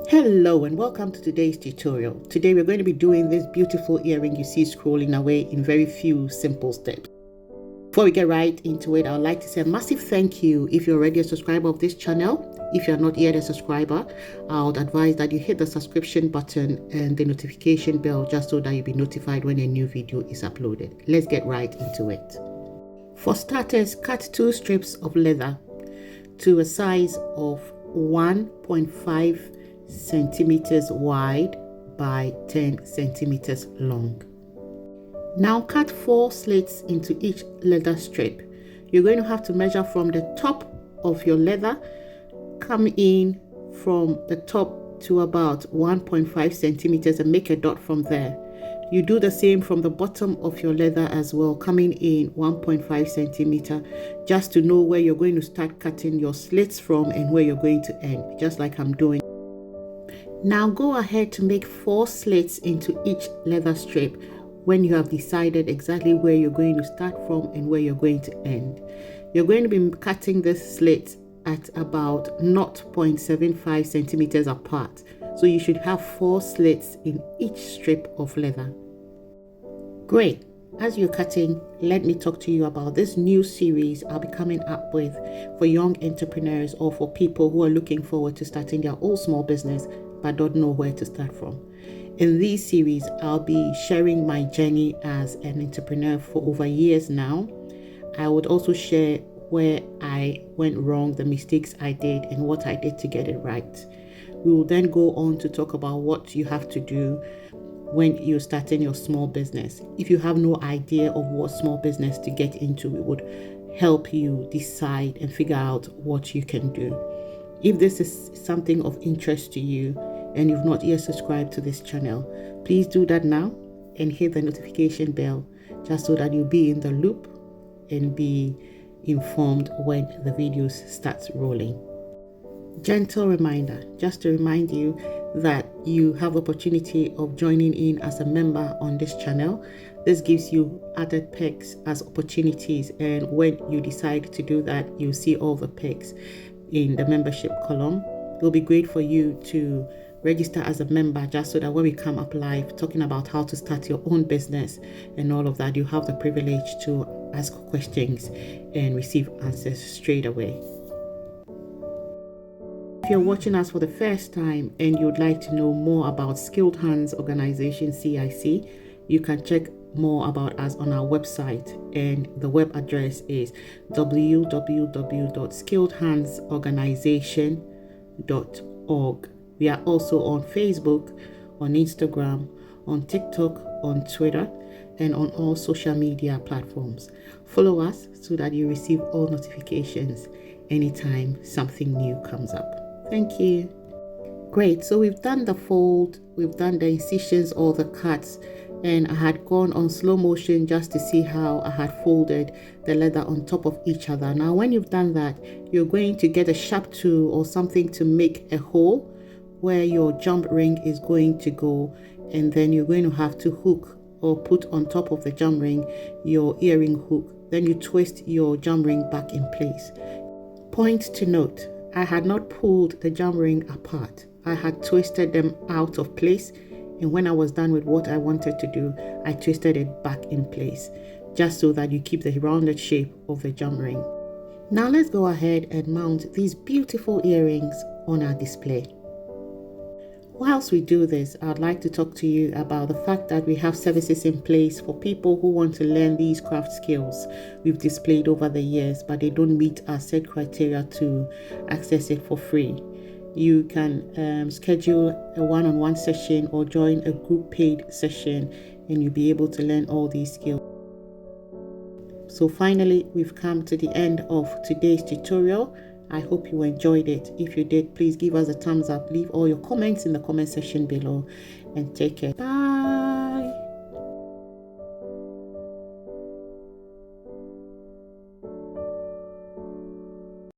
Hello and welcome to today's tutorial. Today we're going to be doing this beautiful earring you see scrolling away in very few simple steps. Before we get right into it, I would like to say a massive thank you if you're already a subscriber of this channel. If you're not yet a subscriber, I would advise that you hit the subscription button and the notification bell just so that you'll be notified when a new video is uploaded. Let's get right into it. For starters, cut 2 strips of leather to a size of 1.5 centimeters wide by 10 centimeters long. Now cut 4 slits into each leather strip. You're going to have to measure from the top of your leather, come in from the top to about 1.5 centimeters and make a dot from there. You do the same from the bottom of your leather as well, coming in 1.5 centimeter, just to know where you're going to start cutting your slits from and where you're going to end, just like I'm doing. Now go ahead to make 4 slits into each leather strip when you have decided exactly where you're going to start from and where you're going to end. You're going to be cutting this slit at about 0.75 centimeters apart. So you should have 4 slits in each strip of leather. Great. As you're cutting, let me talk to you about this new series I'll be coming up with for young entrepreneurs or for people who are looking forward to starting their own small business but don't know where to start from. In this series, I'll be sharing my journey as an entrepreneur for over years now. I would also share where I went wrong, the mistakes I did, and what I did to get it right. We will then go on to talk about what you have to do when you're starting your small business. If you have no idea of what small business to get into, it would help you decide and figure out what you can do. If this is something of interest to you and you've not yet subscribed to this channel, please do that now and hit the notification bell just so that you'll be in the loop and be informed when the videos start rolling. Gentle reminder, just to remind you that you have opportunity of joining in as a member on this channel. This gives you added perks as opportunities, and when you decide to do that, you'll see all the perks in the membership column. It will be great for you to register as a member just so that when we come up live talking about how to start your own business and all of that, you have the privilege to ask questions and receive answers straight away. If you're watching us for the first time and you'd like to know more about Skilled Hands Organization CIC, you can check more about us on our website, and the web address is www.skilledhandsorganization.org. We are also on Facebook, on Instagram, on TikTok, on Twitter, and on all social media platforms. Follow us so that you receive all notifications anytime something new comes up. Thank you. Great, so we've done the fold, we've done the incisions or the cuts, and I had gone on slow motion just to see how I had folded the leather on top of each other. Now when you've done that, you're going to get a sharp tool or something to make a hole where your jump ring is going to go, and then you're going to have to hook or put on top of the jump ring your earring hook. Then you twist your jump ring back in place. Point to note, I had not pulled the jump ring apart. I had twisted them out of place, and when I was done with what I wanted to do, I twisted it back in place, just so that you keep the rounded shape of the jump ring. Now let's go ahead and mount these beautiful earrings on our display. Whilst we do this, I'd like to talk to you about the fact that we have services in place for people who want to learn these craft skills we've displayed over the years, but they don't meet our set criteria to access it for free. You can schedule a one-on-one session or join a group paid session, and you'll be able to learn all these skills. So finally, we've come to the end of today's tutorial. I hope you enjoyed it. If you did, please give us a thumbs up. Leave all your comments in the comment section below, and take care. Bye.